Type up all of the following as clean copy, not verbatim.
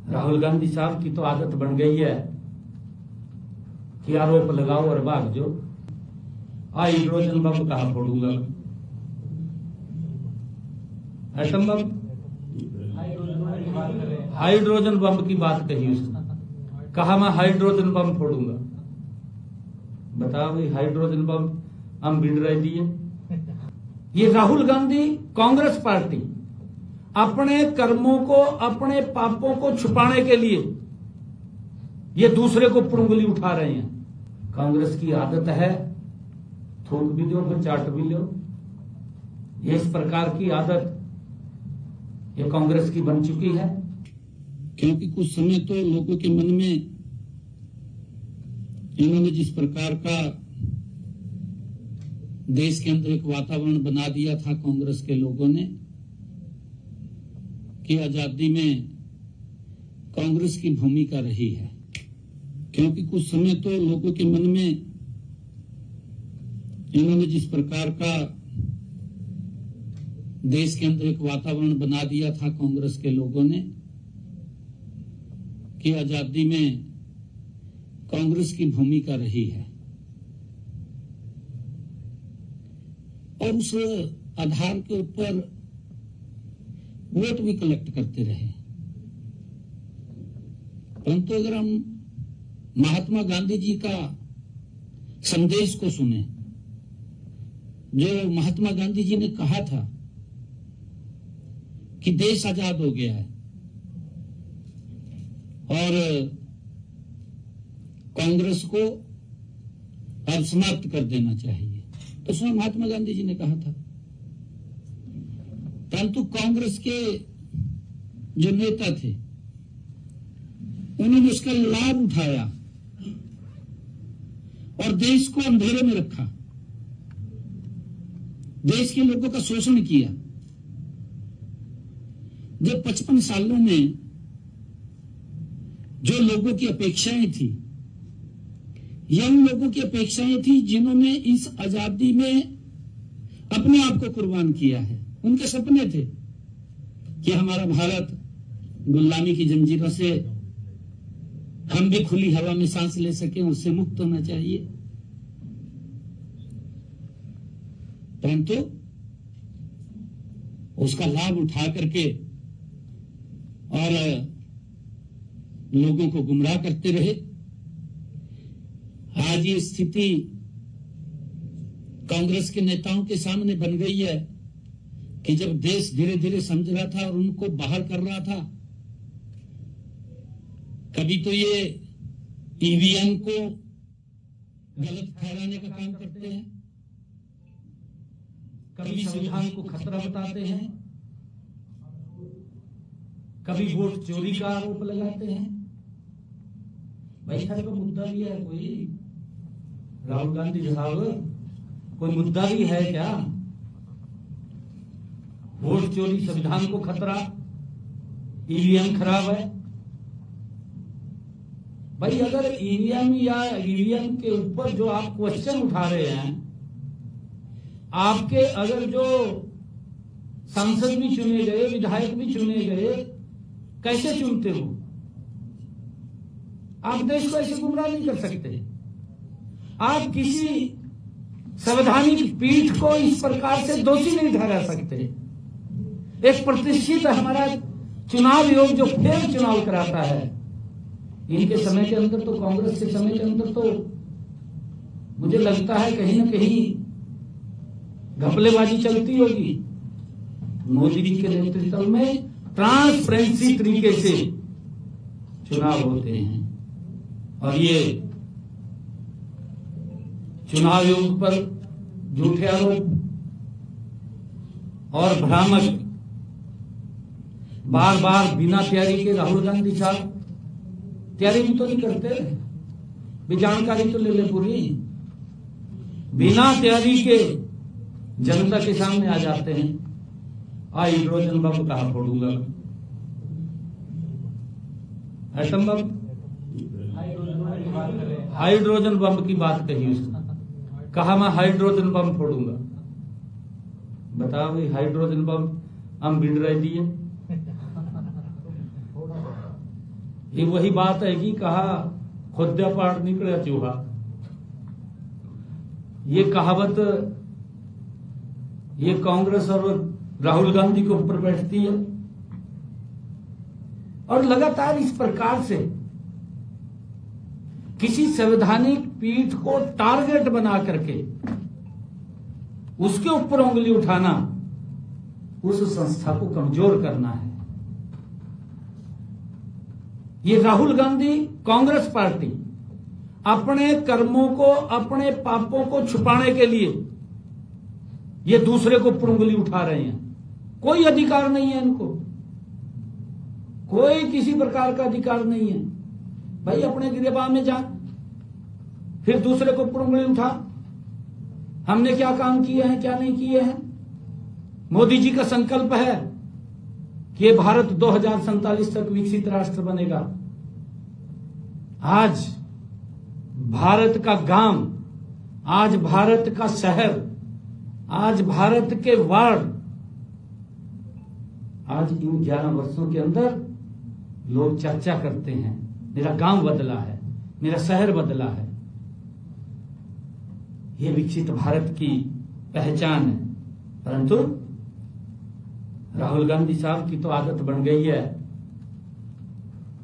राहुल गांधी साहब की तो आदत बन गई है कि आरोप लगाओ और भाग जो। हाइड्रोजन बम कहां फोड़ूंगा? एटम बम, हाइड्रोजन बम की बात कही उसने। कहा मैं हाइड्रोजन बम फोड़ूंगा। बताओ भाई, हाइड्रोजन बम हम बिड़ रहे दिए। ये राहुल गांधी कांग्रेस पार्टी अपने कर्मों को, अपने पापों को छुपाने के लिए ये दूसरे को पर उंगली उठा रहे हैं। कांग्रेस की आदत है थूक भी दो फिर चाट भी लो। ये इस प्रकार की आदत ये कांग्रेस की बन चुकी है। क्योंकि कुछ समय तो लोगों के मन में इन्होंने जिस प्रकार का देश के अंदर एक वातावरण बना दिया था कांग्रेस के लोगों ने कि आजादी में कांग्रेस की भूमिका रही है। क्योंकि कुछ समय तो लोगों के मन में इन्होंने जिस प्रकार का देश के अंदर एक वातावरण बना दिया था कांग्रेस के लोगों ने कि आजादी में कांग्रेस की भूमिका रही है, और उस आधार के ऊपर वोट भी कलेक्ट करते रहे। परंतु अगर हम महात्मा गांधी जी का संदेश को सुने, जो महात्मा गांधी जी ने कहा था कि देश आजाद हो गया है और कांग्रेस को अब समाप्त कर देना चाहिए, तो उसमें महात्मा गांधी जी ने कहा था। परंतु कांग्रेस के जो नेता थे उन्होंने उसका लाभ उठाया और देश को अंधेरे में रखा, देश के लोगों का शोषण किया। जब 55 सालों में जो लोगों की अपेक्षाएं थी, यंग लोगों की अपेक्षाएं थी जिन्होंने इस आजादी में अपने आप को कुर्बान किया है, उनके सपने थे कि हमारा भारत गुलामी की जंजीरों से हम भी खुली हवा में सांस ले सकें, उससे मुक्त होना चाहिए। परंतु उसका लाभ उठा करके और लोगों को गुमराह करते रहे। आज ये स्थिति कांग्रेस के नेताओं के सामने बन गई है कि जब देश धीरे धीरे समझ रहा था और उनको बाहर कर रहा था, कभी तो ये ईवीएम को गलत ठहराने का काम करते हैं, कभी संविधान को खतरा बताते हैं, कभी वोट चोरी का आरोप लगाते हैं। भाई साहब को मुद्दा भी है कोई? राहुल गांधी साहब, कोई मुद्दा भी है क्या? वोट चोरी, संविधान को खतरा, ईवीएम खराब है। भाई अगर ईवीएम या ईवीएम के ऊपर जो आप क्वेश्चन उठा रहे हैं, आपके अगर जो सांसद भी चुने गए, विधायक भी चुने गए, कैसे चुनते हो? आप देश को ऐसे गुमराह नहीं कर सकते। आप किसी संवैधानिक पीठ को इस प्रकार से दोषी नहीं ठहरा सकते। एक प्रतिष्ठित हमारा चुनाव आयोग जो फेर चुनाव कराता है, इनके समय के अंदर तो, कांग्रेस के समय के अंदर तो मुझे लगता है कहीं ना कहीं घपलेबाजी चलती होगी। मोदी जी के नेतृत्व में ट्रांसपेरेंसी तरीके से चुनाव होते हैं, और ये चुनाव आयोग पर झूठे आरोप और भ्रामक बार बार बिना तैयारी के राहुल गांधी साहब तैयारी भी तो नहीं करते, भी जानकारी तो ले ले पूरी। बिना तैयारी के जनता के सामने आ जाते हैं। हाइड्रोजन बम कहां फोड़ूंगा? एटम बम, हाइड्रोजन बम की बात कही उसने। कहा मैं हाइड्रोजन बम फोड़ूंगा। बताओ भाई, हाइड्रोजन बम हम बिड़ रहे दिए। ये वही बात है कि कहा खुद्या पाठ निकला चूहा। ये कहावत ये कांग्रेस और राहुल गांधी के ऊपर बैठती है और लगातार इस प्रकार से किसी संवैधानिक पीठ को टारगेट बना करके उसके ऊपर उंगली उठाना, उस संस्था को कमजोर करना है। ये राहुल गांधी कांग्रेस पार्टी अपने कर्मों को, अपने पापों को छुपाने के लिए ये दूसरे को ऊपर उंगली उठा रहे हैं। कोई अधिकार नहीं है इनको, कोई किसी प्रकार का अधिकार नहीं है। भाई अपने गिरेबान में जा, फिर दूसरे को ऊपर उंगली उठा। हमने क्या काम किए हैं, क्या नहीं किए हैं। मोदी जी का संकल्प है कि ये भारत 2047 तक विकसित राष्ट्र बनेगा। आज भारत का गांव, आज भारत का शहर, आज भारत के वार्ड, आज इन 11 वर्षों के अंदर लोग चर्चा करते हैं, मेरा गांव बदला है, मेरा शहर बदला है। ये विकसित भारत की पहचान है। परंतु राहुल गांधी साहब की तो आदत बन गई है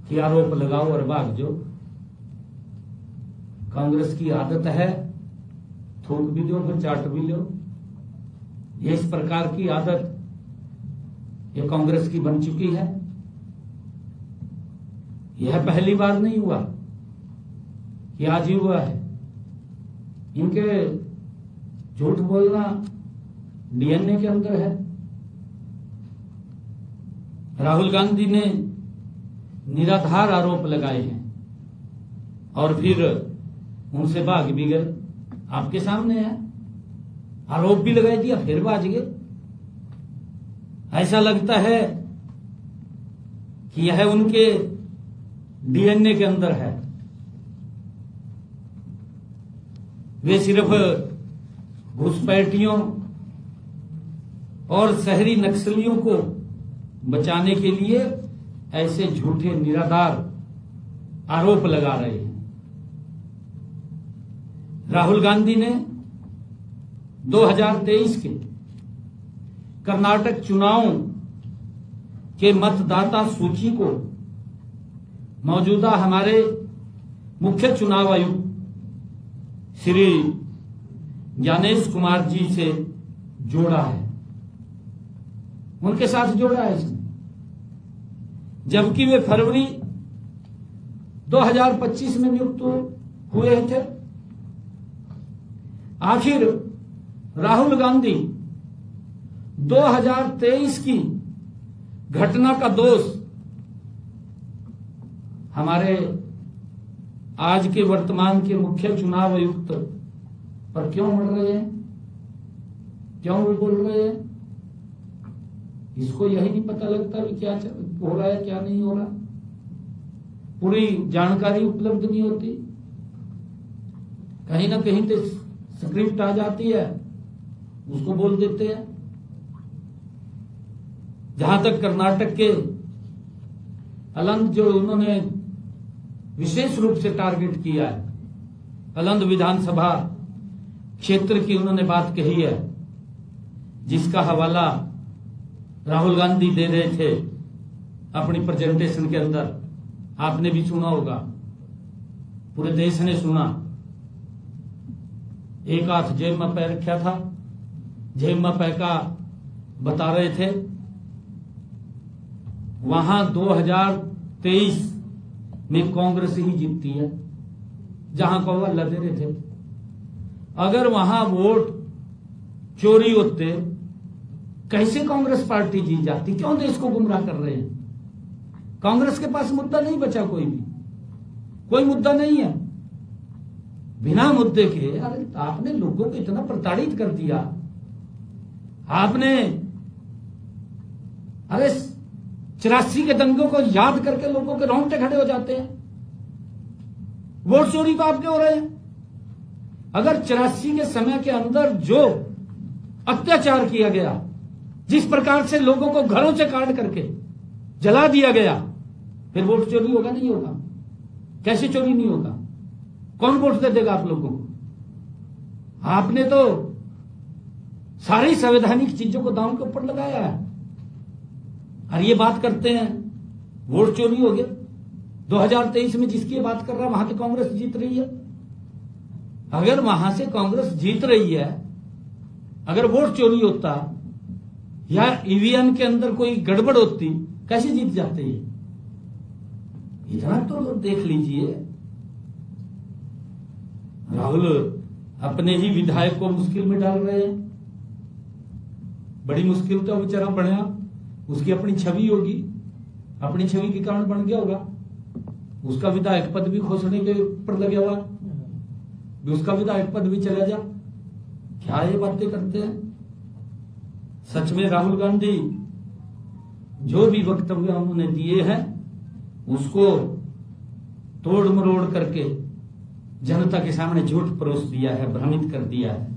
कि आरोप लगाओ और भाग जो। कांग्रेस की आदत है थूक भी दो फिर चाट भी लो। ये इस प्रकार की आदत ये कांग्रेस की बन चुकी है। यह पहली बार नहीं हुआ कि आज ही हुआ है। इनके झूठ बोलना डीएनए के अंदर है। राहुल गांधी ने निराधार आरोप लगाए हैं और फिर उनसे भाग भी गए। आपके सामने है, आरोप भी लगा दिया फिर भाग गए। ऐसा लगता है कि यह उनके डीएनए के अंदर है। वे सिर्फ घुसपैठियों और शहरी नक्सलियों को बचाने के लिए ऐसे झूठे निराधार आरोप लगा रहे हैं। राहुल गांधी ने 2023 के कर्नाटक चुनाव के मतदाता सूची को मौजूदा हमारे मुख्य चुनाव आयुक्त श्री ज्ञानेश कुमार जी से जोड़ा है, उनके साथ जोड़ा है इसने। जबकि वे फरवरी 2025 में नियुक्त हुए थे। आखिर राहुल गांधी 2023 की घटना का दोष हमारे आज के वर्तमान के मुख्य चुनाव आयुक्त पर क्यों मर रहे हैं, क्यों वो बोल रहे हैं? इसको यही नहीं पता लगता कि क्या हो रहा है, क्या नहीं हो रहा। पूरी जानकारी उपलब्ध नहीं होती। कहीं ना कहीं तो स्क्रिप्ट आ जाती है, उसको बोल देते हैं। जहां तक कर्नाटक के अलंद जो उन्होंने विशेष रूप से टारगेट किया है, अलंद विधानसभा क्षेत्र की उन्होंने बात कही है, जिसका हवाला राहुल गांधी दे रहे थे अपनी प्रेजेंटेशन के अंदर। आपने भी सुना होगा, पूरे देश ने सुना। एक हाथ जेब में पैर रखा था, जेब में पैका बता रहे थे। वहां 2023 में कांग्रेस ही जीतती है, जहां को अल्लाह दे रहे थे। अगर वहां वोट चोरी होते, कैसे कांग्रेस पार्टी जीत जाती? क्यों देश को गुमराह कर रहे हैं? कांग्रेस के पास मुद्दा नहीं बचा, कोई भी कोई मुद्दा नहीं है। बिना मुद्दे के अरे आपने लोगों को इतना प्रताड़ित कर दिया। आपने अरे 84 के दंगों को याद करके लोगों के रोंगटे खड़े हो जाते हैं। वोट चोरी तो आपके हो रहे हैं। अगर 84 के समय के अंदर जो अत्याचार किया गया, जिस प्रकार से लोगों को घरों से काट करके जला दिया गया, फिर वोट चोरी होगा नहीं होगा? कैसे चोरी नहीं होगा? कौन वोट दे देगा आप लोगों को? आपने तो सारी संवैधानिक चीजों को दांव के ऊपर लगाया है और ये बात करते हैं वोट चोरी हो गया। 2023 में जिसकी बात कर रहा है वहां की कांग्रेस जीत रही है। अगर वहां से कांग्रेस जीत रही है, अगर वोट चोरी होता या ईवीएम के अंदर कोई गड़बड़ होती, कैसे जीत जाते ये? इतना तो देख लीजिए। राहुल अपने ही विधायक को मुश्किल में डाल रहे हैं। बड़ी मुश्किल तो बेचारा बढ़िया, उसकी अपनी छवि होगी, अपनी छवि के कारण बन गया होगा। उसका विधायक पद भी खोसने के ऊपर लगे हुआ, उसका विधायक पद भी चला जा। क्या ये बातें करते हैं? सच में राहुल गांधी जो भी वक्तव्य उन्होंने दिए हैं उसको तोड़ मरोड़ करके जनता के सामने झूठ परोस दिया है, भ्रमित कर दिया है।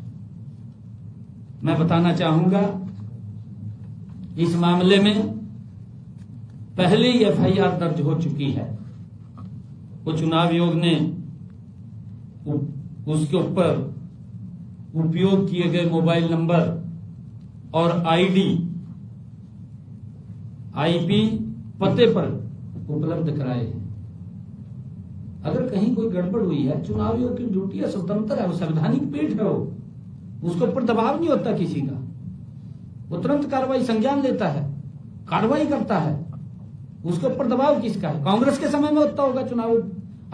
मैं बताना चाहूंगा इस मामले में पहले ही एफआईआर दर्ज हो चुकी है। वो चुनाव आयोग ने उसके ऊपर उपयोग किए गए मोबाइल नंबर और आईपी पते पर उपलब्ध कराए हैं। अगर कहीं कोई गड़बड़ हुई है, चुनाव आयोग की ड्यूटी है, स्वतंत्र है, वो संवैधानिक पीठ है, वो उसके ऊपर दबाव नहीं होता किसी का। वो तुरंत कार्रवाई संज्ञान लेता है, कार्रवाई करता है। उसके ऊपर दबाव किसका है? कांग्रेस के समय में होता होगा चुनाव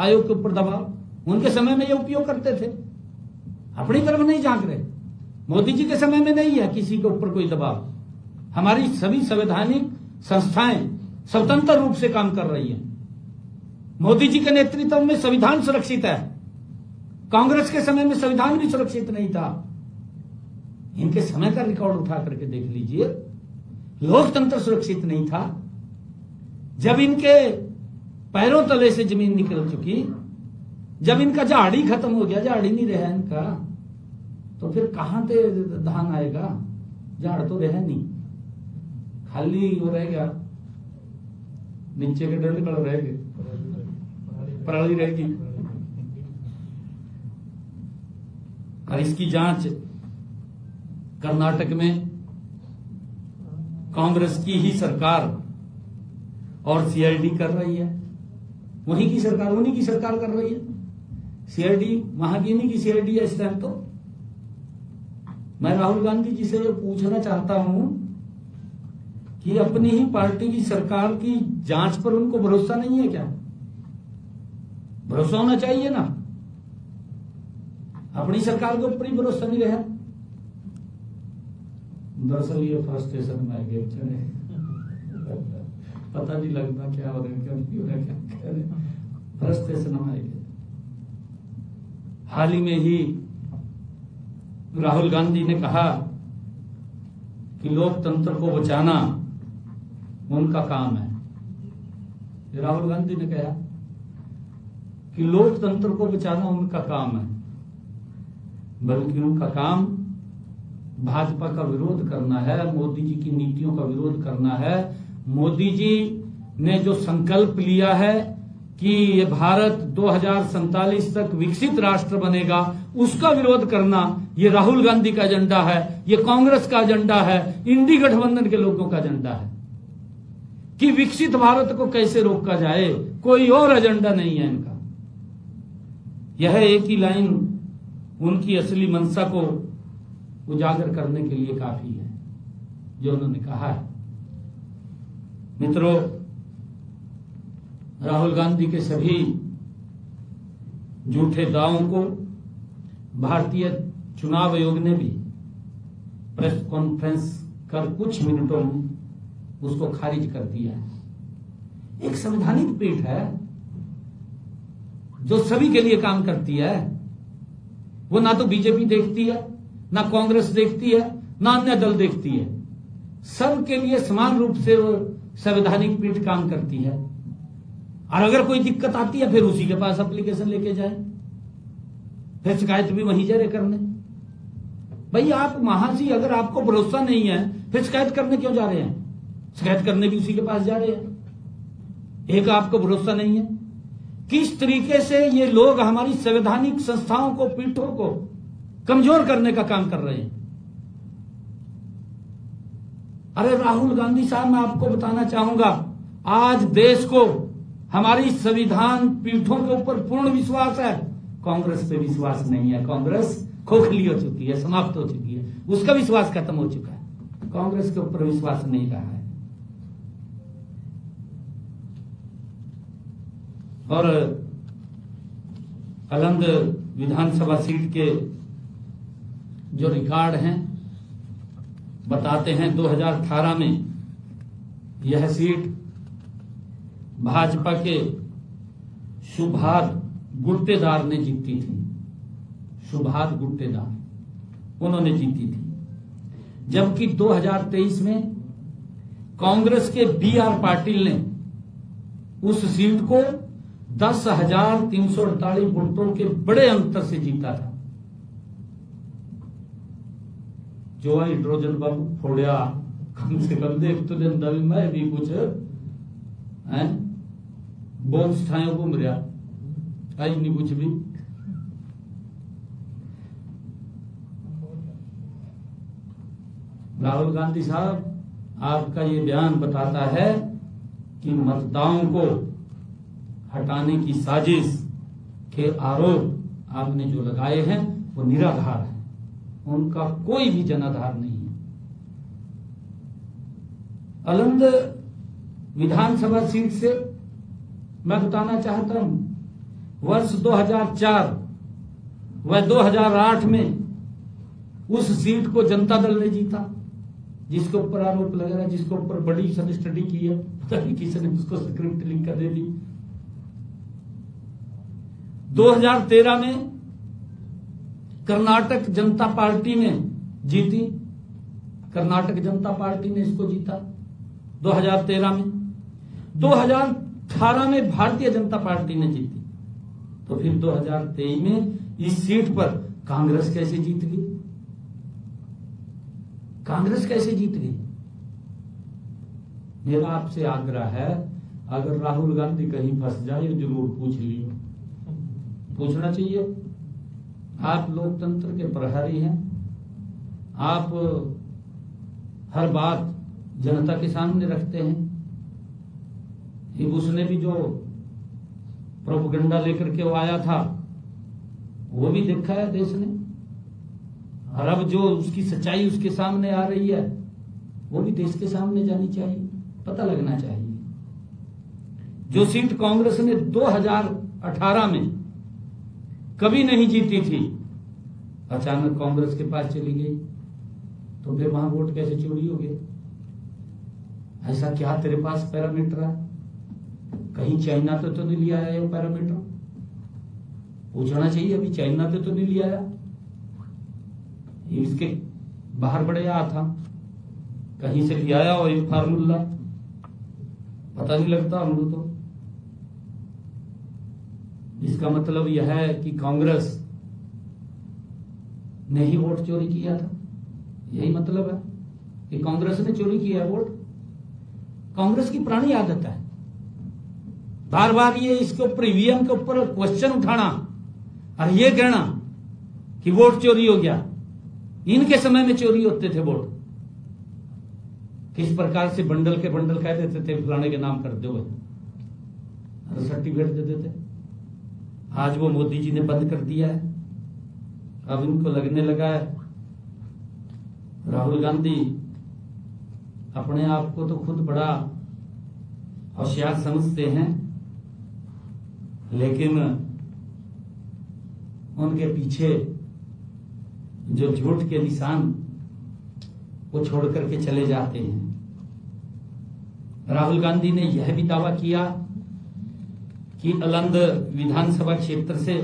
आयोग के ऊपर दबाव। उनके समय में ये उपयोग करते थे, अपनी तरफ नहीं झांक रहे। मोदी जी के समय में नहीं है किसी के ऊपर कोई दबाव। हमारी सभी संवैधानिक संस्थाएं स्वतंत्र रूप से काम कर रही हैं। मोदी जी के नेतृत्व में संविधान सुरक्षित है। कांग्रेस के समय में संविधान भी सुरक्षित नहीं था। इनके समय का रिकॉर्ड उठा करके देख लीजिए, लोकतंत्र सुरक्षित नहीं था। जब इनके पैरों तले से जमीन निकल चुकी, जब इनका झाड़ी खत्म हो गया, झाड़ी नहीं रहा इनका, तो फिर कहां से धान आएगा? झाड़ तो रहा नहीं, खाली हो रहेगा, नीचे के डंड निकल रहेंगे, पराली रहेगी। और इसकी जांच कर्नाटक में कांग्रेस की ही सरकार और सीआईडी कर रही है। वहीं की सरकार, उन्हीं की सरकार कर रही है। सीआईडी वहां की नहीं की सीआईडी है इस टाइम। तो मैं राहुल गांधी जी से ये पूछना चाहता हूं कि अपनी ही पार्टी की सरकार की जांच पर उनको भरोसा नहीं है क्या? भरोसा होना चाहिए ना। अपनी सरकार के ऊपर ही भरोसा नहीं रहा। दरअसल ये फ्रस्ट्रेशन में आ गए, पता नहीं लगता क्या हो रहा है, क्या नहीं हो रहा, क्या कह रहे, फ्रस्ट्रेशन में आ गए। हाल ही में ही राहुल गांधी ने कहा कि लोकतंत्र को बचाना उनका काम है। राहुल गांधी ने कहा कि लोकतंत्र को बचाना उनका काम है, बल्कि उनका काम भाजपा का विरोध करना है, मोदी जी की नीतियों का विरोध करना है। मोदी जी ने जो संकल्प लिया है कि ये भारत 2047 तक विकसित राष्ट्र बनेगा, उसका विरोध करना ये राहुल गांधी का एजेंडा है, ये कांग्रेस का एजेंडा है, इंडी गठबंधन के लोगों का एजेंडा है कि विकसित भारत को कैसे रोका जाए। कोई और एजेंडा नहीं है इनका। यह एक ही लाइन उनकी असली मंशा को उजागर करने के लिए काफी है जो उन्होंने कहा है। मित्रों, राहुल गांधी के सभी झूठे दावों को भारतीय चुनाव आयोग ने भी प्रेस कॉन्फ्रेंस कर कुछ मिनटों में उसको खारिज कर दिया है। एक संवैधानिक पीठ है जो सभी के लिए काम करती है। वो ना तो बीजेपी देखती है, ना कांग्रेस देखती है, ना अन्य दल देखती है। सबके लिए समान रूप से वो संवैधानिक पीठ काम करती है। और अगर कोई दिक्कत आती है फिर उसी के पास एप्लीकेशन लेके जाए, फिर शिकायत भी वहीं जा रहे करने। भाई आप वहां से अगर आपको भरोसा नहीं है फिर शिकायत करने क्यों जा रहे हैं? शिकायत करने भी उसी के पास जा रहे हैं। एक आपको भरोसा नहीं है। किस तरीके से ये लोग हमारी संवैधानिक संस्थाओं को, पीठों को कमजोर करने का काम कर रहे हैं। अरे राहुल गांधी साहब, मैं आपको बताना चाहूंगा, आज देश को हमारी संविधान पीठों के ऊपर पूर्ण विश्वास है, कांग्रेस पे विश्वास नहीं है। कांग्रेस खोखली हो चुकी है, समाप्त हो चुकी है, उसका विश्वास खत्म हो चुका है, कांग्रेस के ऊपर विश्वास नहीं रहा है। और अलंद विधानसभा सीट के जो रिकॉर्ड हैं बताते हैं, 2018 में यह सीट भाजपा के सुभाष गुट्टेदार ने जीती थी। सुभाष गुट्टेदार उन्होंने जीती थी, जबकि 2023 में कांग्रेस के BR पाटिल ने उस सीट को 10,348 वोटों के बड़े अंतर से जीता था। जो हाइड्रोजन बम फोड़िया, कम से कम देख तो दिन दल में भी कुछ बॉम्ब ठायों घूम रहा, आई नहीं कुछ भी। राहुल गांधी साहब, आपका ये बयान बताता है कि मतदाताओं को हटाने की साजिश के आरोप आपने जो लगाए हैं वो निराधार है, उनका कोई भी जनाधार नहीं है। अलंद विधानसभा सीट से मैं बताना चाहता हूं, वर्ष 2004 व 2008 में उस सीट को जनता दल ने जीता, जिसके ऊपर आरोप लगा है, जिसके ऊपर बड़ी स्टडी की है, पता नहीं किसी ने उसको स्क्रिप्ट लिख कर दे दी। 2013 में कर्नाटक जनता पार्टी ने जीती, कर्नाटक जनता पार्टी ने इसको जीता 2013 में। 2018 में भारतीय जनता पार्टी ने जीती, तो फिर 2023 में इस सीट पर कांग्रेस कैसे जीत गई? कांग्रेस कैसे जीत गई? मेरा आपसे आग्रह है, अगर राहुल गांधी कहीं फंस जाए जरूर पूछ लियो, पूछना चाहिए। आप लोकतंत्र के प्रहरी हैं, आप हर बात जनता के सामने रखते हैं। कि उसने भी जो प्रोपेगेंडा लेकर के वो आया था वो भी देखा है देश ने, और अब जो उसकी सच्चाई उसके सामने आ रही है वो भी देश के सामने जानी चाहिए, पता लगना चाहिए। जो सीट कांग्रेस ने 2018 में कभी नहीं जीती थी, अचानक कांग्रेस के पास चली गई, तो फिर वहां वोट कैसे चोरी हो गए? ऐसा क्या तेरे पास पैरामीटर है? कहीं चाइना तो नहीं लिया आया ये पैरामीटर? पूछना चाहिए, अभी चाइना तो नहीं लिया आया, इसके बाहर बड़े आ था, कहीं से लिया आया और ये फार्मूला पता नहीं लगता हमको। तो इसका मतलब यह है कि कांग्रेस ने ही वोट चोरी किया था, यही मतलब है कि कांग्रेस ने चोरी किया है वोट। कांग्रेस की पुरानी आदत है बार बार ये इसके ऊपर ईवीएम के ऊपर क्वेश्चन उठाना और ये कहना कि वोट चोरी हो गया। इनके समय में चोरी होते थे वोट, किस प्रकार से बंडल के बंडल कह देते थे, फलाने के नाम करते हुए सर्टिफिकेट दे देते। आज वो मोदी जी ने बंद कर दिया है, अब इनको लगने लगा है राहुल गांधी अपने आप को तो खुद बड़ा होशियार समझते हैं, लेकिन उनके पीछे जो झूठ के निशान वो छोड़ करके चले जाते हैं। राहुल गांधी ने यह भी दावा किया कि अलंद विधानसभा क्षेत्र से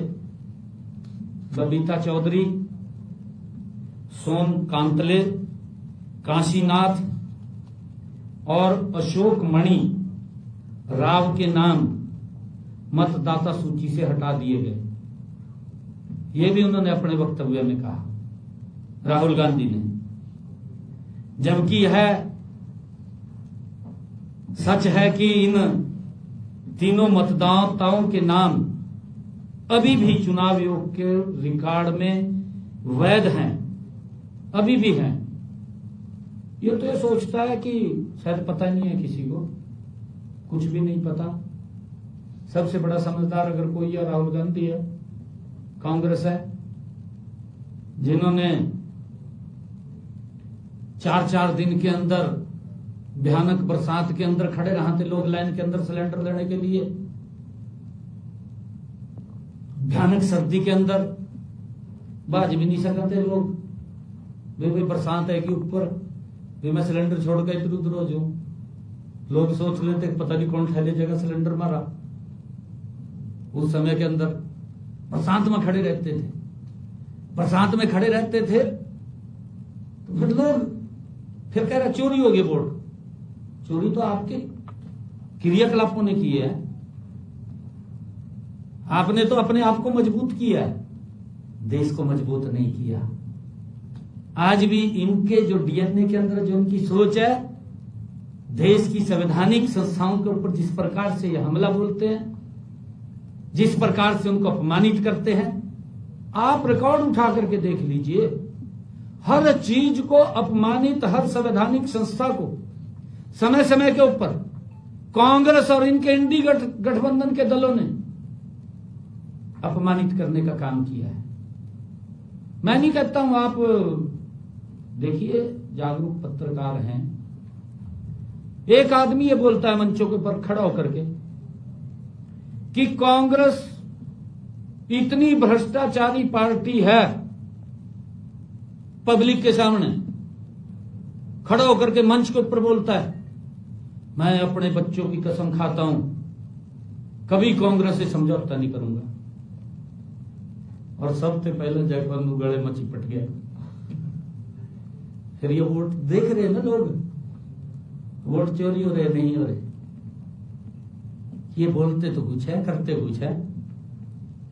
बबीता चौधरी, सोम कांतले, काशीनाथ और अशोक मणि राव के नाम मतदाता सूची से हटा दिए गए। ये भी उन्होंने अपने वक्तव्य में कहा राहुल गांधी ने, जबकि यह सच है कि इन तीनों मतदाताओं के नाम अभी भी चुनाव आयोग के रिकॉर्ड में वैध हैं, अभी भी हैं। ये तो ये सोचता है कि शायद पता ही नहीं है किसी को, कुछ भी नहीं पता। सबसे बड़ा समझदार अगर कोई है राहुल गांधी है, कांग्रेस है, जिन्होंने 4-4 दिन के अंदर भयानक बरसात के अंदर खड़े रहा थे लोग लाइन के अंदर सिलेंडर लेने के लिए, भयानक सर्दी के अंदर बाज भी नहीं सकते लोग। वे भाई बरसात है कि ऊपर वे मैं सिलेंडर छोड़ के इधर उधर हो जाऊं, लोग सोच लेते पता नहीं कौन ठहले जगह सिलेंडर मारा। उस समय के अंदर बरसात में खड़े रहते थे, बरसात में खड़े रहते थे तो फिर लोग फिर कह रहे चोरी हो गई वोट। चोरी तो आपके क्रियाकलापों ने की है, आपने तो अपने आप को मजबूत किया है, देश को मजबूत नहीं किया। आज भी इनके जो डीएनए के अंदर जो इनकी सोच है, देश की संवैधानिक संस्थाओं के ऊपर जिस प्रकार से ये हमला बोलते हैं, जिस प्रकार से उनको अपमानित करते हैं, आप रिकॉर्ड उठा करके देख लीजिए। हर चीज को अपमानित, हर संवैधानिक संस्था को समय समय के ऊपर कांग्रेस और इनके इंडी गठबंधन के दलों ने अपमानित करने का काम किया है। मैं नहीं कहता हूं, आप देखिए जागरूक पत्रकार हैं। एक आदमी ये बोलता है मंचों के ऊपर खड़ा होकर के कि कांग्रेस इतनी भ्रष्टाचारी पार्टी है, पब्लिक के सामने खड़ा होकर के मंच के ऊपर बोलता है, मैं अपने बच्चों की कसम खाता हूं कभी कांग्रेस से समझौता नहीं करूंगा। और सबसे पहले जगबंधु गले में चिपट गया। फिर ये वोट देख रहे हैं ना लोग, वोट चोरी हो रहे नहीं हो रहे। ये बोलते तो कुछ है, करते कुछ है।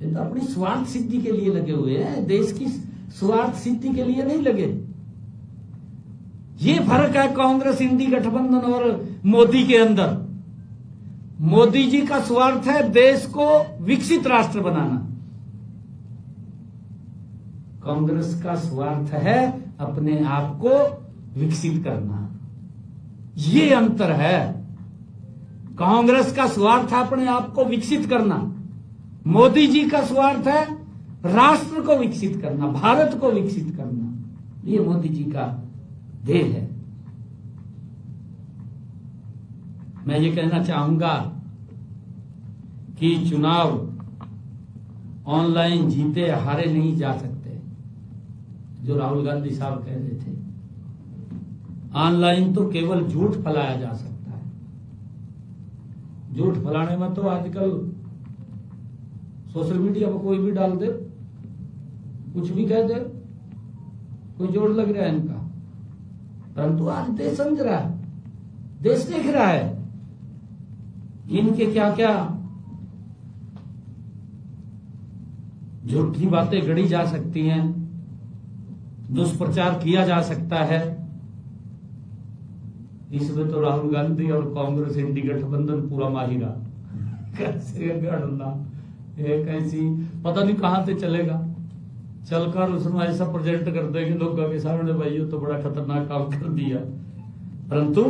ये तो अपनी स्वार्थ सिद्धि के लिए लगे हुए हैं, देश की स्वार्थ सिद्धि के लिए नहीं लगे। ये फर्क है कांग्रेस इंडी गठबंधन और मोदी के अंदर। मोदी जी का स्वार्थ है देश को विकसित राष्ट्र बनाना, कांग्रेस का स्वार्थ है अपने आप को विकसित करना। ये अंतर है। कांग्रेस का स्वार्थ है अपने आप को विकसित करना, मोदी जी का स्वार्थ है राष्ट्र को विकसित करना, भारत को विकसित करना। ये मोदी जी का ध्येय है। मैं ये कहना चाहूंगा कि चुनाव ऑनलाइन जीते हारे नहीं जा सकते, जो राहुल गांधी साहब कह रहे थे। ऑनलाइन तो केवल झूठ फैलाया जा सकता है। झूठ फैलाने में तो आजकल सोशल मीडिया पर कोई भी डाल दे, कुछ भी कह दे, कोई जोड़ लग रहा है इनका। परंतु आज देश समझ रहा है, देश देख रहा है इनके क्या क्या झूठी बातें गढ़ी जा सकती हैं, दुष्प्रचार किया जा सकता है। इसमें तो राहुल गांधी और कांग्रेस इंडी गठबंधन पूरा माहिरा। कैसे गढ़ना, एक ऐसी पता नहीं कहां से चलेगा, चलकर उसमें ऐसा प्रेजेंट कर देंगे लोगों के सामने, भाई ये तो बड़ा खतरनाक काम कर दिया। परंतु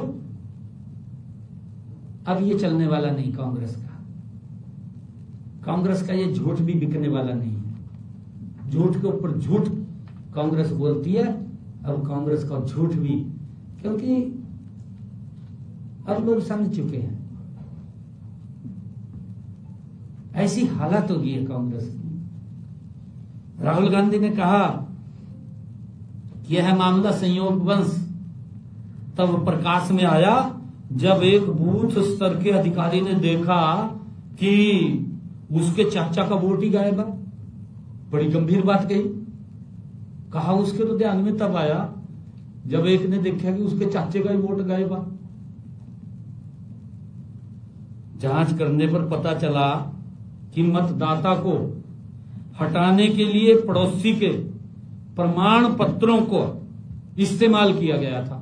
अब ये चलने वाला नहीं कांग्रेस का। कांग्रेस का ये झूठ भी बिकने वाला नहीं है। झूठ के ऊपर झूठ कांग्रेस बोलती है। अब कांग्रेस का झूठ भी, क्योंकि अब लोग समझ चुके हैं, ऐसी हालत होगी है कांग्रेस की। राहुल गांधी ने कहा कि यह मामला संयोगवश तब प्रकाश में आया जब एक बूथ स्तर के अधिकारी ने देखा कि उसके चाचा का वोट ही गायब है। बड़ी गंभीर बात कही। कहा उसके तो ध्यान में तब आया जब एक ने देखा कि उसके चाचे का ही वोट गायब है। जांच करने पर पता चला कि मतदाता को हटाने के लिए पड़ोसी के प्रमाण पत्रों को इस्तेमाल किया गया था।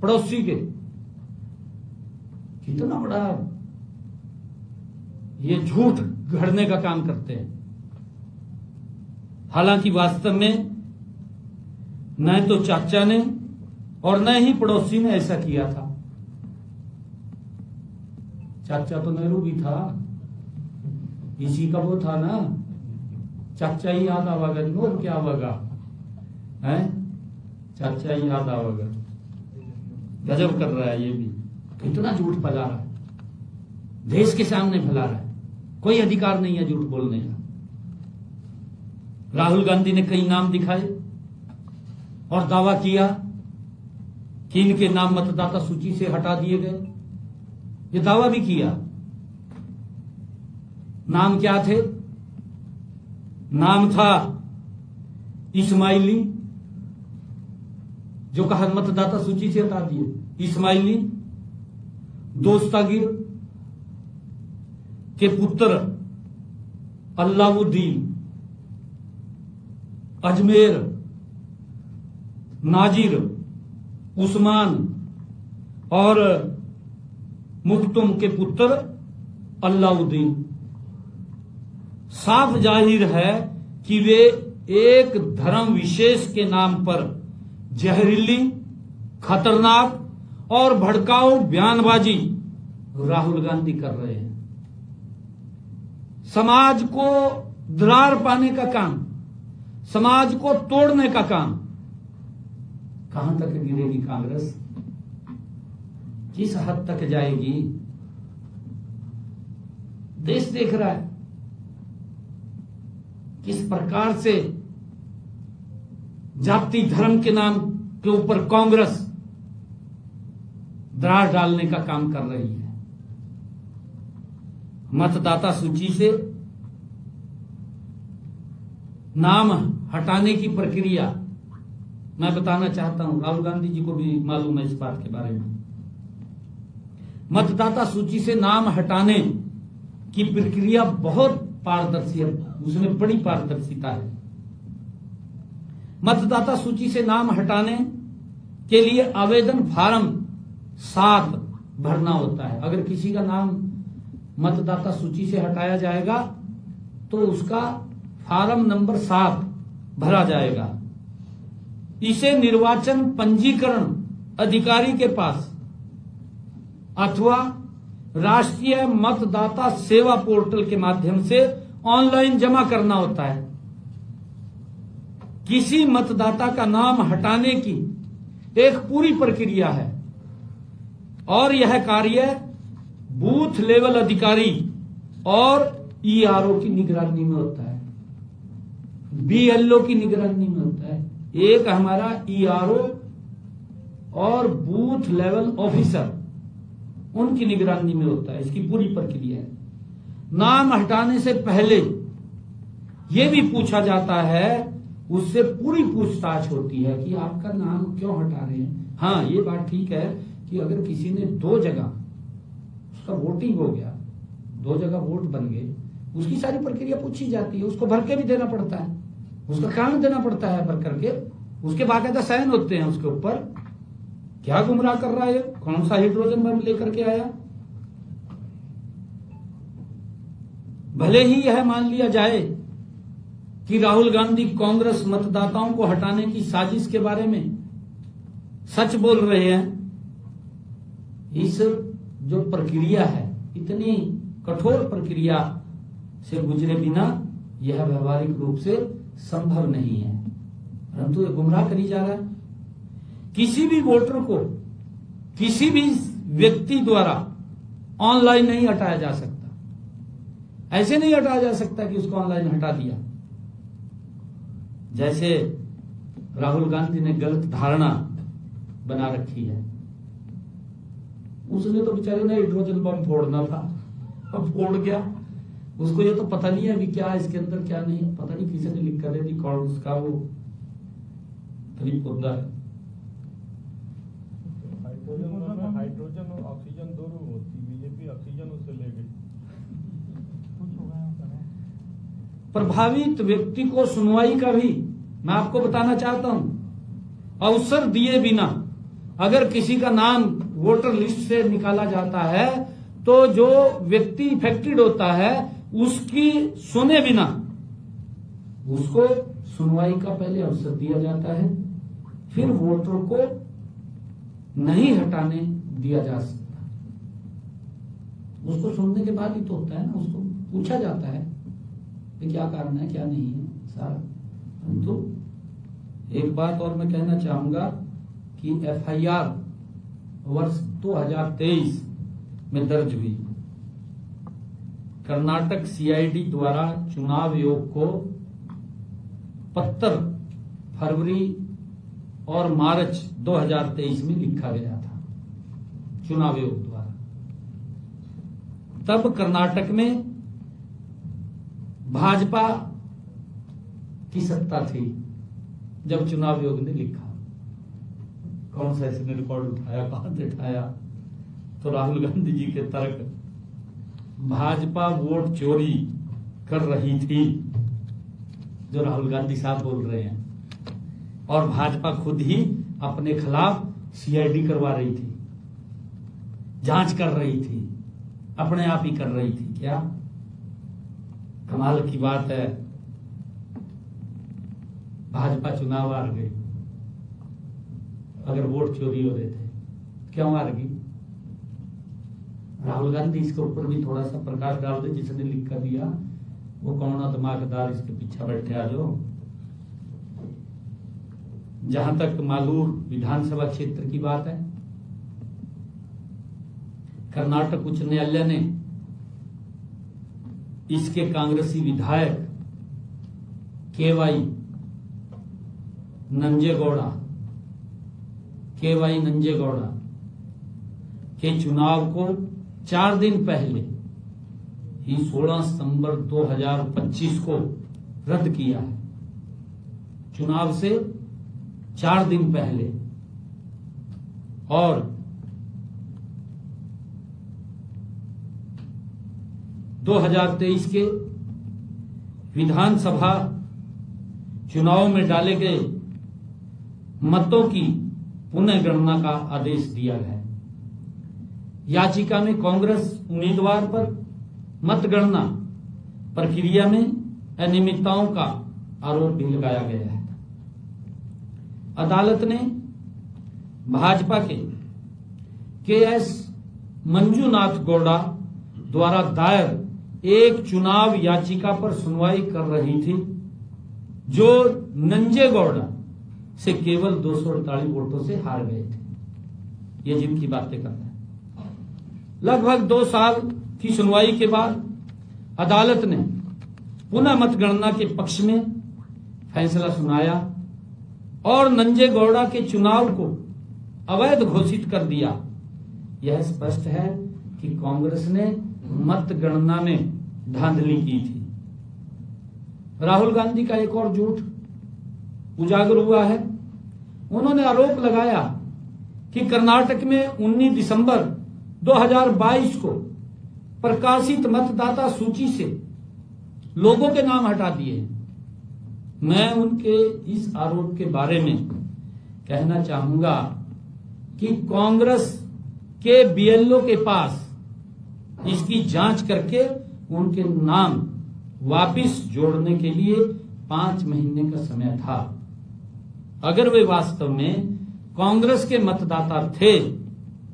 पड़ोसी के, कितना बड़ा ये झूठ गढ़ने का काम करते हैं। हालांकि वास्तव में न तो चाचा ने और न ही पड़ोसी ने ऐसा किया था। चाचा तो नेहरू भी था, इसी का वो था ना, चाचा ही याद आवागा नहीं और क्या आवागा है, चाचा ही याद आवागा। गजब कर रहा है ये भी, कितना झूठ फैला रहा है, देश के सामने फैला रहा है। कोई अधिकार नहीं है झूठ बोलने का। राहुल गांधी ने कई नाम दिखाए और दावा किया कि इनके नाम मतदाता सूची से हटा दिए गए। ये दावा भी किया। नाम क्या थे? नाम था इस्माइली, जो कहा मतदाता सूची से हटा दिए। इस्माइली, दोस्तागिर के पुत्र अल्लाउद्दीन, अजमेर, नाजिर, उस्मान और मुख्तुम के पुत्र अल्लाउद्दीन। साफ जाहिर है कि वे एक धर्म विशेष के नाम पर जहरीली, खतरनाक और भड़काऊ बयानबाजी राहुल गांधी कर रहे हैं। समाज को दरार पाने का काम, समाज को तोड़ने का काम। कहां तक गिरेगी कांग्रेस? किस हद तक जाएगी? देश देख रहा है किस प्रकार से जाति धर्म के नाम के ऊपर कांग्रेस दरार डालने का काम कर रही है। मतदाता सूची से नाम हटाने की प्रक्रिया मैं बताना चाहता हूं, राहुल गांधी जी को भी मालूम है इस बात के बारे में। मतदाता सूची से नाम हटाने की प्रक्रिया बहुत पारदर्शी है, उसमें बड़ी पारदर्शिता है। मतदाता सूची से नाम हटाने के लिए आवेदन फार्म 7 भरना होता है। अगर किसी का नाम मतदाता सूची से हटाया जाएगा तो उसका फार्म नंबर 7 भरा जाएगा। इसे निर्वाचन पंजीकरण अधिकारी के पास अथवा राष्ट्रीय मतदाता सेवा पोर्टल के माध्यम से ऑनलाइन जमा करना होता है। किसी मतदाता का नाम हटाने की एक पूरी प्रक्रिया है और यह कार्य बूथ लेवल अधिकारी और ईआरओ की निगरानी में होता है, बीएलओ की निगरानी में होता है। एक हमारा ईआरओ और बूथ लेवल ऑफिसर, उनकी निगरानी में होता है। इसकी पूरी प्रक्रिया है। नाम हटाने से पहले यह भी पूछा जाता है, उससे पूरी पूछताछ होती है कि आपका नाम क्यों हटा रहे हैं। हाँ, ये बात ठीक है कि अगर किसी ने 2 जगह उसका वोटिंग हो गया, 2 जगह वोट बन गए, उसकी सारी प्रक्रिया पूछी जाती है, उसको भर के भी देना पड़ता है, उसका कारण देना पड़ता है भर करके, उसके बाकायदा साइन होते हैं उसके ऊपर। क्या गुमराह कर रहा है, कौन सा हाइड्रोजन बम लेकर के आया। भले ही यह मान लिया जाए कि राहुल गांधी कांग्रेस मतदाताओं को हटाने की साजिश के बारे में सच बोल रहे हैं, इस जो प्रक्रिया है, इतनी कठोर प्रक्रिया से गुजरे बिना यह व्यवहारिक रूप से संभव नहीं है, परंतु यह गुमराह करी जा रहा है। किसी भी वोटर को किसी भी व्यक्ति द्वारा ऑनलाइन नहीं हटाया जा सकता। ऐसे नहीं हटाया जा सकता कि उसको ऑनलाइन हटा दिया। जैसे राहुल गांधी ने गलत धारणा बना रखी है, उसने तो बेचारे ने हाइड्रोजन बम फोड़ना था, अब फोड़ गया। उसको ये तो पता नहीं है अभी क्या इसके अंदर क्या नहीं, पता नहीं किसी ने लिख कर दे दी कौन उसका वो करीब होता है। हाइड्रोजन और ऑक्सीजन दोनों होती, बीजेपी ऑक्सीजन उससे ले गई। प्रभावित व्यक्ति को सुनवाई का भी मैं आपको बताना चाहता हूं, अवसर दिए बिना अगर किसी का नाम वोटर लिस्ट से निकाला जाता है तो जो व्यक्ति इफेक्टेड होता है उसकी सुने बिना उसको सुनवाई का पहले अवसर दिया जाता है, फिर वोटर को नहीं हटाने दिया जा सकता। उसको सुनने के बाद ही तो होता है ना, उसको पूछा जाता है कि क्या कारण है क्या नहीं है सारा। परंतु एक बात और मैं कहना चाहूंगा कि एफआईआर वर्ष 2023 में दर्ज हुई। कर्नाटक सीआईडी द्वारा चुनाव आयोग को पत्र फरवरी और मार्च 2023 में लिखा गया था चुनाव आयोग द्वारा। तब कर्नाटक में भाजपा की सत्ता थी जब चुनाव आयोग ने लिखा। कौन सा इसने रिकॉर्ड उठाया, कहां से उठाया? तो राहुल गांधी जी के तर्क, भाजपा वोट चोरी कर रही थी, जो राहुल गांधी साहब बोल रहे हैं, और भाजपा खुद ही अपने खिलाफ सीआईडी करवा रही थी, जांच कर रही थी, अपने आप ही कर रही थी। क्या कमाल की बात है, भाजपा चुनाव हार गई। अगर वोट चोरी हो रहे थे क्यों हार गई? राहुल गांधी इसके ऊपर भी थोड़ा सा प्रकाश डाल दे, जिसने लिख कर दिया वो कौन दिमागदार इसके पीछे बैठे आ जो। जहां तक मालूर विधानसभा क्षेत्र की बात है, कर्नाटक उच्च न्यायालय ने इसके कांग्रेसी विधायक केवाई नंजेगौड़ा के चुनाव को 4 दिन पहले ही 16 सितंबर 2025 को रद्द किया है। चुनाव से 4 दिन पहले। और 2023 के विधानसभा चुनाव में डाले गए मतों की पुनः गणना का आदेश दिया है। याचिका में कांग्रेस उम्मीदवार पर मतगणना प्रक्रिया में अनियमितताओं का आरोप भी लगाया गया है। अदालत ने भाजपा के एस मंजुनाथ गौड़ा द्वारा दायर एक चुनाव याचिका पर सुनवाई कर रही थी, जो नंजेगौड़ा से केवल 248 वोटों से हार गए थे। ये जिनकी बातें कर रहे हैं। लगभग 2 साल की सुनवाई के बाद अदालत ने पुनः मतगणना के पक्ष में फैसला सुनाया और नंजेगौड़ा के चुनाव को अवैध घोषित कर दिया। यह स्पष्ट है कि कांग्रेस ने मतगणना में धांधली की थी। राहुल गांधी का एक और झूठ उजागर हुआ है। उन्होंने आरोप लगाया कि कर्नाटक में 19 दिसंबर 2022 को प्रकाशित मतदाता सूची से लोगों के नाम हटा दिए। मैं उनके इस आरोप के बारे में कहना चाहूंगा कि कांग्रेस के बीएलओ के पास इसकी जांच करके उनके नाम वापस जोड़ने के लिए 5 महीने का समय था। अगर वे वास्तव में कांग्रेस के मतदाता थे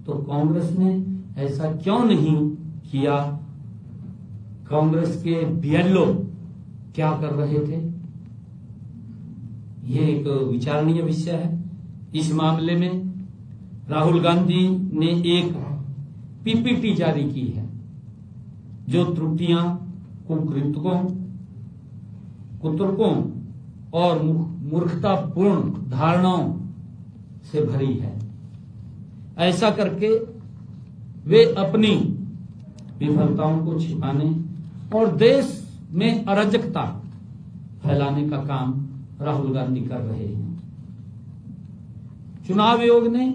तो कांग्रेस ने ऐसा क्यों नहीं किया? कांग्रेस के बीएलओ क्या कर रहे थे? यह एक विचारणीय विषय है। इस मामले में राहुल गांधी ने एक पीपीटी जारी की है जो त्रुटियां, कुतर्कों और मूर्खतापूर्ण धारणाओं से भरी है। ऐसा करके वे अपनी विफलताओं को छिपाने और देश में अराजकता फैलाने का काम राहुल गांधी कर रहे हैं। चुनाव आयोग ने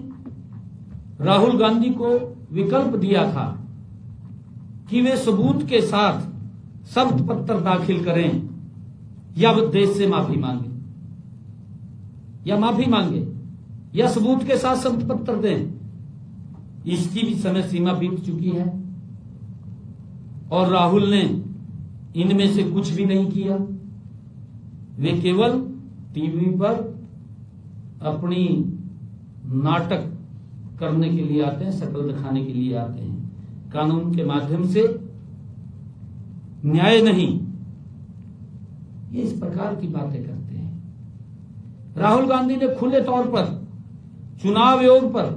राहुल गांधी को विकल्प दिया था कि वे सबूत के साथ शपथ पत्र दाखिल करें या वो देश से माफी मांगे या सबूत के साथ शपथ पत्र दें। इसकी भी समय सीमा बीत चुकी है। और राहुल ने इनमें से कुछ भी नहीं किया। वे केवल टीवी पर अपनी नाटक करने के लिए आते हैं, शक्ल दिखाने के लिए आते हैं। कानून के माध्यम से न्याय नहीं, ये इस प्रकार की बातें करते हैं। राहुल गांधी ने खुले तौर पर चुनाव आयोग पर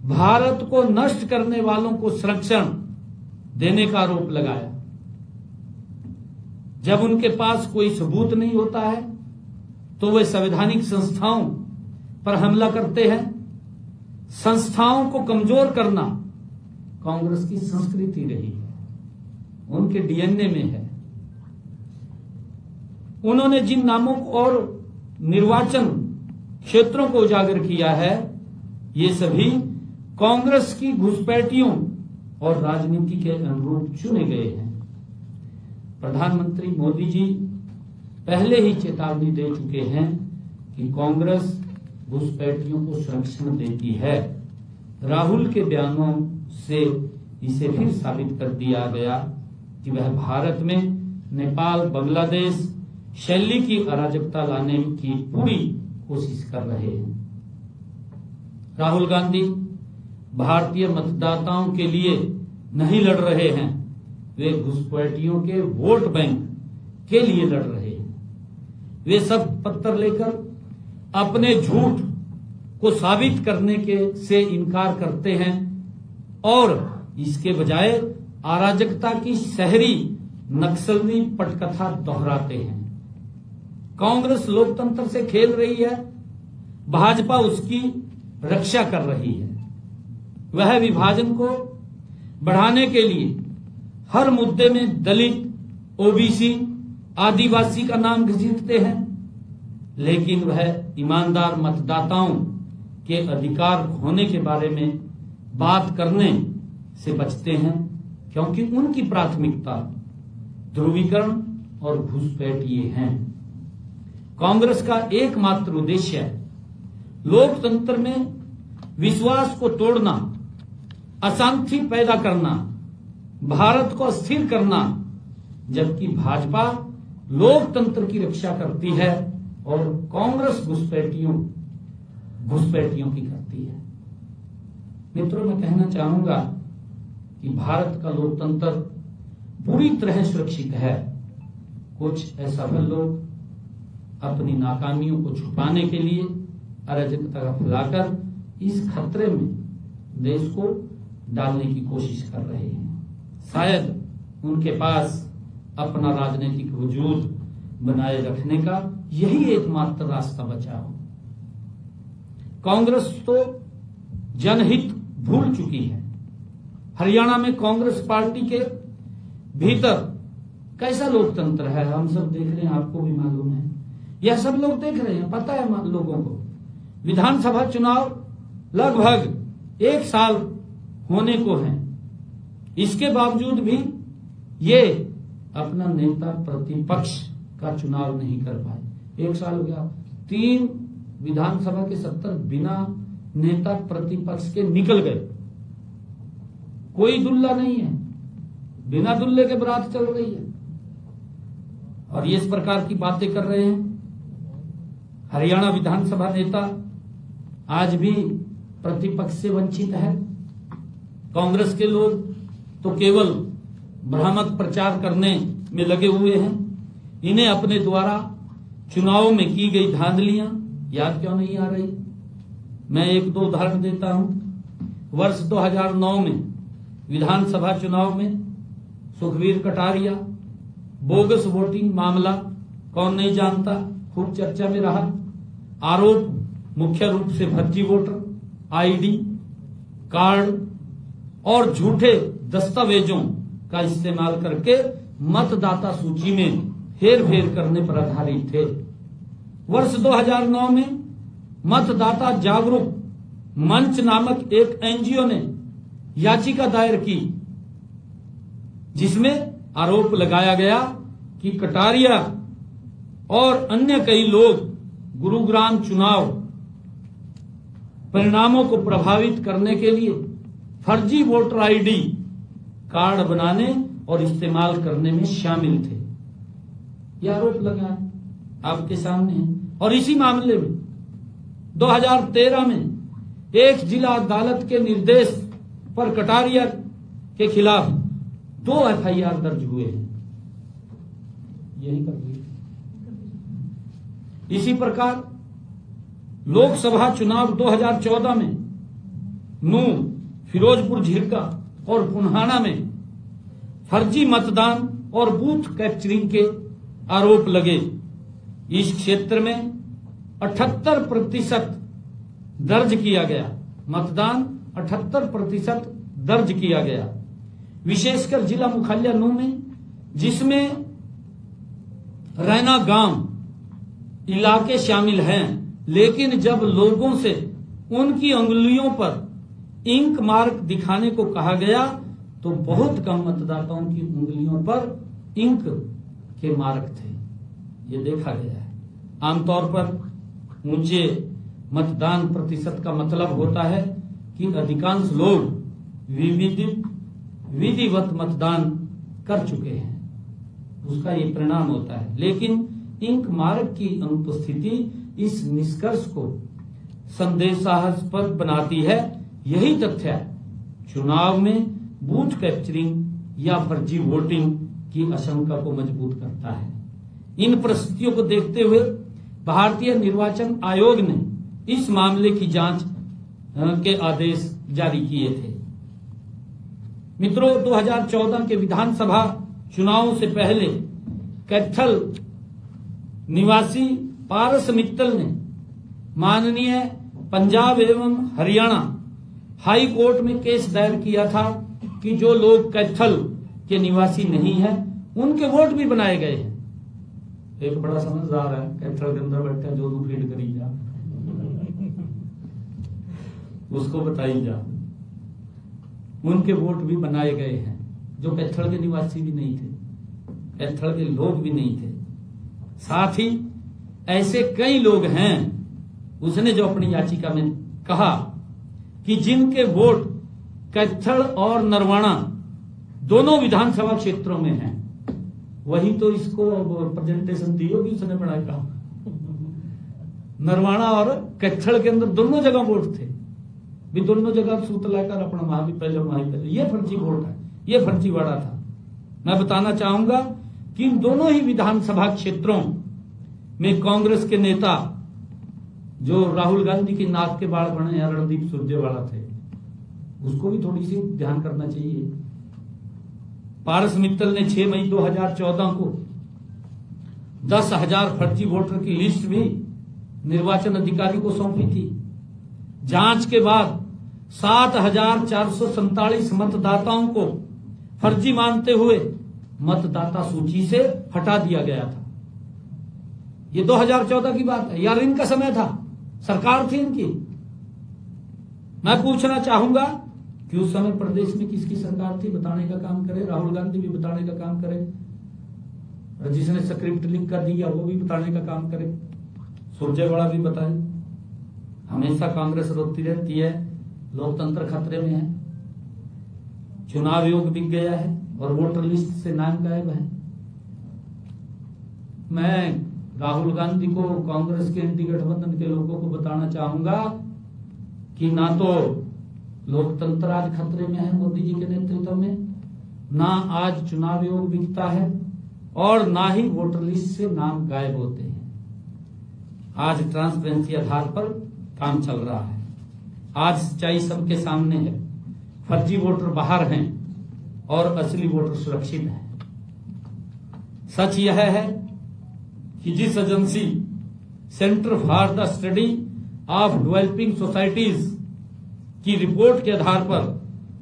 भारत को नष्ट करने वालों को संरक्षण देने का आरोप लगाया। जब उनके पास कोई सबूत नहीं होता है तो वे संवैधानिक संस्थाओं पर हमला करते हैं। संस्थाओं को कमजोर करना कांग्रेस की संस्कृति रही है, उनके डीएनए में है। उन्होंने जिन नामों और निर्वाचन क्षेत्रों को उजागर किया है, ये सभी कांग्रेस की घुसपैठियों और राजनीति के अनुरूप चुने गए हैं। प्रधानमंत्री मोदी जी पहले ही चेतावनी दे चुके हैं कि कांग्रेस घुसपैठियों को संरक्षण देती है। राहुल के बयानों से इसे फिर साबित कर दिया गया कि वह भारत में नेपाल, बांग्लादेश शैली की अराजकता लाने की पूरी कोशिश कर रहे हैं। राहुल गांधी भारतीय मतदाताओं के लिए नहीं लड़ रहे हैं, वे घुसपैठियों के वोट बैंक के लिए लड़ रहे हैं। वे सब पत्र लेकर अपने झूठ को साबित करने के से इनकार करते हैं और इसके बजाय अराजकता की शहरी नक्सली पटकथा दोहराते हैं। कांग्रेस लोकतंत्र से खेल रही है, भाजपा उसकी रक्षा कर रही है। वह विभाजन को बढ़ाने के लिए हर मुद्दे में दलित, ओबीसी, आदिवासी का नाम घसीटते हैं, लेकिन वह ईमानदार मतदाताओं के अधिकार होने के बारे में बात करने से बचते हैं, क्योंकि उनकी प्राथमिकता ध्रुवीकरण और घुसपैठ ये हैं। कांग्रेस का एकमात्र उद्देश्य लोकतंत्र में विश्वास को तोड़ना, अशांति पैदा करना, भारत को अस्थिर करना, जबकि भाजपा लोकतंत्र की रक्षा करती है और कांग्रेस घुसपैठियों की करती है। मित्रों, मैं कहना चाहूंगा कि भारत का लोकतंत्र पूरी तरह सुरक्षित है। कुछ असफल लोग अपनी नाकामियों को छुपाने के लिए अराजकता फैलाकर इस खतरे में देश को डालने की कोशिश कर रहे हैं। शायद उनके पास अपना राजनीतिक वजूद बनाए रखने का यही एकमात्र रास्ता बचा हो। कांग्रेस तो जनहित भूल चुकी है। हरियाणा में कांग्रेस पार्टी के भीतर कैसा लोकतंत्र है हम सब देख रहे हैं, आपको भी मालूम है, यह सब लोग देख रहे हैं, पता है लोगों को। विधानसभा चुनाव लगभग 1 साल होने को है, इसके बावजूद भी ये अपना नेता प्रतिपक्ष का चुनाव नहीं कर पाए। 1 साल हो गया, 3 विधानसभा के 70 बिना नेता प्रतिपक्ष के निकल गए। कोई दुल्ला नहीं है, बिना दुल्ले के बारात चल रही है और ये इस प्रकार की बातें कर रहे हैं। हरियाणा विधानसभा नेता आज भी प्रतिपक्ष से वंचित है। कांग्रेस के लोग तो केवल भ्रामक प्रचार करने में लगे हुए हैं। इन्हें अपने द्वारा चुनाव में की गई धांधलियां याद क्यों नहीं आ रही? मैं 1-2 उदाहरण देता हूं। वर्ष 2009 में विधानसभा चुनाव में सुखबीर कटारिया बोगस वोटिंग मामला कौन नहीं जानता, खूब चर्चा में रहा। आरोप मुख्य रूप से फर्जी वोटर आईडी कार्ड और झूठे दस्तावेजों का इस्तेमाल करके मतदाता सूची में हेरफेर करने पर आधारित थे। वर्ष 2009 में मतदाता जागरूक मंच नामक एक एनजीओ ने याचिका दायर की, जिसमें आरोप लगाया गया कि कटारिया और अन्य कई लोग गुरुग्राम चुनाव परिणामों को प्रभावित करने के लिए फर्जी वोटर आईडी कार्ड बनाने और इस्तेमाल करने में शामिल थे। यह आरोप लगा है, आपके सामने है। और इसी मामले में 2013 में एक जिला अदालत के निर्देश पर कटारिया के खिलाफ 2 FIR दर्ज हुए हैं। यही कर दिया। इसी प्रकार लोकसभा चुनाव 2014 में नूंह, फिरोजपुर झिरका और पुन्हाना में फर्जी मतदान और बूथ कैप्चरिंग के आरोप लगे। इस क्षेत्र में 78% दर्ज किया गया, मतदान 78% दर्ज किया गया। विशेषकर जिला मुख्यालय नूंह में, जिसमें रैना गांव इलाके शामिल हैं, लेकिन जब लोगों से उनकी अंगुलियों पर इंक मार्क दिखाने को कहा गया तो बहुत कम मतदाताओं की उंगलियों पर इंक के मार्क थे। ये देखा गया है। आमतौर पर ऊंचे मतदान प्रतिशत का मतलब होता है कि अधिकांश लोग विधिवत मतदान कर चुके हैं, उसका ये परिणाम होता है। लेकिन इंक मार्क की अनुपस्थिति इस निष्कर्ष को संदेहास्पद बनाती है। यही तथ्य चुनाव में बूथ कैप्चरिंग या फर्जी वोटिंग की आशंका को मजबूत करता है। इन परिस्थितियों को देखते हुए भारतीय निर्वाचन आयोग ने इस मामले की जांच के आदेश जारी किए थे। मित्रों, 2014 के विधानसभा चुनावों से पहले कैथल निवासी पारस मित्तल ने माननीय पंजाब एवं हरियाणा हाई कोर्ट में केस दायर किया था कि जो लोग कैथल के निवासी नहीं हैं उनके वोट भी बनाए गए हैं। एक बड़ा समझदार है, कैथल के अंदर बैठा जो तू फीड करी जा उसको बताई जा, उनके वोट भी बनाए गए हैं जो कैथल के निवासी भी नहीं थे, कैथल के लोग भी नहीं थे। साथ ही ऐसे कई लोग हैं, उसने जो अपनी याचिका में कहा कि जिनके वोट कैथल और नरवाना दोनों विधानसभा क्षेत्रों में हैं, वही तो इसको प्रेजेंटेशन दी होगी उसने बड़ा कहा। नरवाना और कैथल के अंदर दोनों जगह वोट थे, भी दोनों जगह सूत लाकर अपना पहले ये फर्जी वोट है, ये फर्जीवाड़ा था। मैं बताना चाहूंगा कि इन दोनों ही विधानसभा क्षेत्रों में कांग्रेस के नेता जो राहुल गांधी की नाक के बाल बने हैं रणदीप सुरजेवाला थे, उसको भी थोड़ी सी ध्यान करना चाहिए। पारस मित्तल ने 6 मई 2014 को 10,000 फर्जी वोटर की लिस्ट भी निर्वाचन अधिकारी को सौंपी थी। जांच के बाद 7,447 मतदाताओं को फर्जी मानते हुए मतदाता सूची से हटा दिया गया था। ये 2014 की बात है, यार इनका समय था, सरकार थी इनकी। मैं पूछना चाहूंगा कि उस समय प्रदेश में किसकी सरकार थी, बताने का काम करे। राहुल गांधी भी बताने का काम करे, जिसने स्क्रिप्ट लिख कर दिया वो भी बताने का काम करे, सुरजेवाला भी बताए। हमेशा कांग्रेस रोकती रहती है, लोकतंत्र खतरे में है, चुनाव आयोग बिक गया है और वोटर लिस्ट से नाम गायब है। मैं राहुल गांधी को, कांग्रेस के एंटी गठबंधन के लोगों को बताना चाहूंगा कि ना तो लोकतंत्र आज खतरे में है मोदी जी के नेतृत्व में, ना आज चुनाव आयोग बिकता है और ना ही वोटर लिस्ट से नाम गायब होते हैं। आज ट्रांसपेरेंसी आधार पर काम चल रहा है। आज सच्चाई सबके सामने है, फर्जी वोटर बाहर हैं और असली वोटर सुरक्षित हैं। सच यह है कि जिस agency centre for the study of developing societies की रिपोर्ट के आधार पर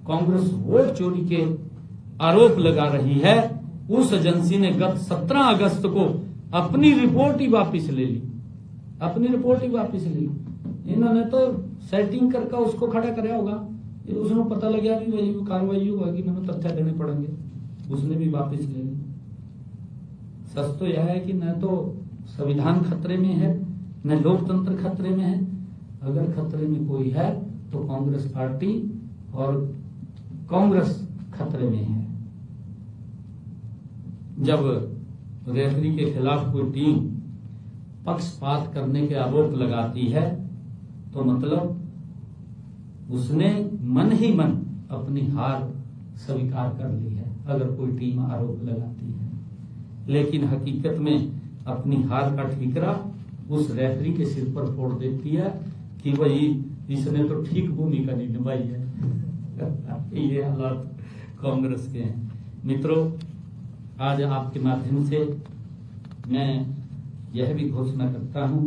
कांग्रेस वोट चोरी के आरोप लगा रही है, उस एजेंसी ने गत 17 अगस्त को अपनी रिपोर्ट ही वापस ले ली। अपनी रिपोर्ट ही वापस ले ली। इन्होंने तो सेटिंग करके उसको खड़ा कराया होगा, उसमें पता लग गया भी वही कार्रवाई होगी, मैंने तथ्य देने पड़ेंगे, उसने भी वापस ले ली। सच तो यह है कि न तो संविधान खतरे में है, न लोकतंत्र खतरे में है। अगर खतरे में कोई है तो कांग्रेस पार्टी और कांग्रेस खतरे में है। जब रेफरी के खिलाफ कोई टीम पक्षपात करने के आरोप लगाती है तो मतलब उसने मन ही मन अपनी हार स्वीकार कर ली है, अगर कोई टीम आरोप लगाती है। लेकिन हकीकत में अपनी हार का ठीकरा उस रेफरी के सिर पर फोड़ देती है कि भाई इसने तो ठीक भूमिका नहीं निभाई है। ये हालात कांग्रेस के हैं। मित्रों, आज आपके माध्यम से मैं यह भी घोषणा करता हूं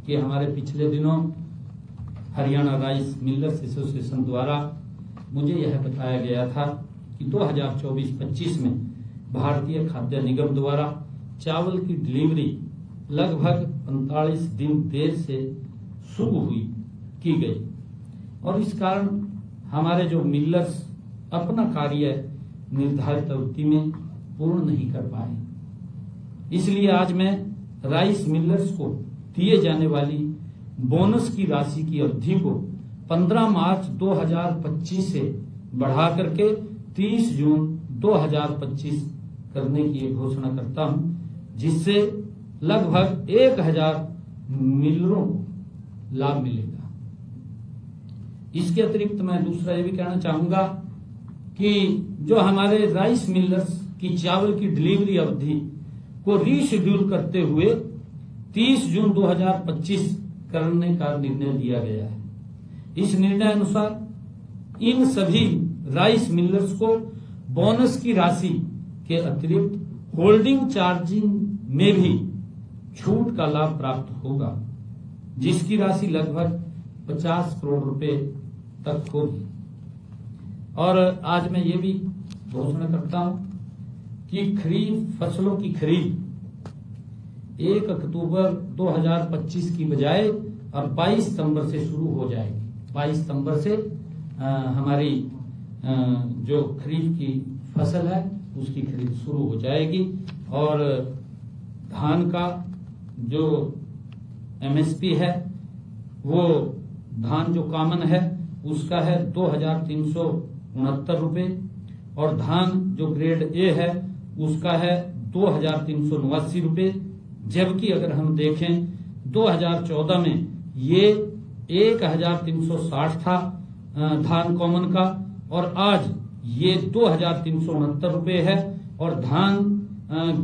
कि हमारे पिछले दिनों हरियाणा राइस मिलर्स एसोसिएशन द्वारा मुझे यह बताया गया था कि 2024-25 में भारतीय खाद्य निगम द्वारा चावल की डिलीवरी लगभग 45 दिन देर से शुरू की गई और इस कारण हमारे जो मिलर्स अपना कार्य निर्धारित अवधि में पूर्ण नहीं कर पाए। इसलिए आज मैं राइस मिलर्स को दिए जाने वाली बोनस की राशि की अवधि को 15 मार्च 2025 से बढ़ा करके 30 जून 2025 करने की घोषणा करता हूं, जिससे लगभग 1000 मिलरों को लाभ मिलेगा। इसके अतिरिक्त मैं दूसरा ये भी कहना चाहूंगा कि जो हमारे राइस मिलर्स की चावल की डिलीवरी अवधि को रीशेड्यूल करते हुए 30 जून 2025 करने का निर्णय लिया गया है। इस निर्णय अनुसार इन सभी राइस मिलर्स को बोनस की राशि के अतिरिक्त होल्डिंग चार्जिंग में भी छूट का लाभ प्राप्त होगा, जिसकी राशि लगभग 50 करोड़ रुपए तक होगी। और आज मैं ये भी घोषणा करता हूं कि खरीफ फसलों की खरीद 1 अक्टूबर 2025 की बजाय अब 22 सितंबर से शुरू हो जाएगी। 22 सितंबर से हमारी जो खरीफ की फसल है उसकी खरीद शुरू हो जाएगी और धान का जो एमएसपी है वो धान जो कॉमन है उसका है 2369 रुपए और धान जो ग्रेड ए है उसका है 2389 रुपए। जबकि अगर हम देखें 2014 में ये 1360 था धान कॉमन का और आज ये 2369 रुपए है और धान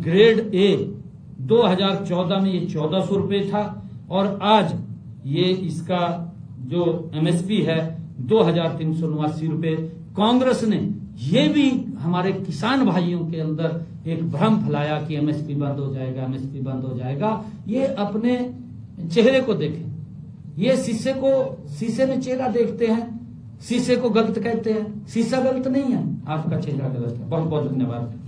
ग्रेड ए 2014 में ये 1400 रुपए था और आज ये इसका जो एमएसपी है 2389 रुपए। कांग्रेस ने ये भी हमारे किसान भाइयों के अंदर एक भ्रम फैलाया कि एमएसपी बंद हो जाएगा, एमएसपी बंद हो जाएगा। ये अपने चेहरे को देखें, ये शीशे में चेहरा देखते हैं, शीशे को गलत कहते हैं। शीशा गलत नहीं है, आपका चेहरा गलत है। बहुत बहुत धन्यवाद।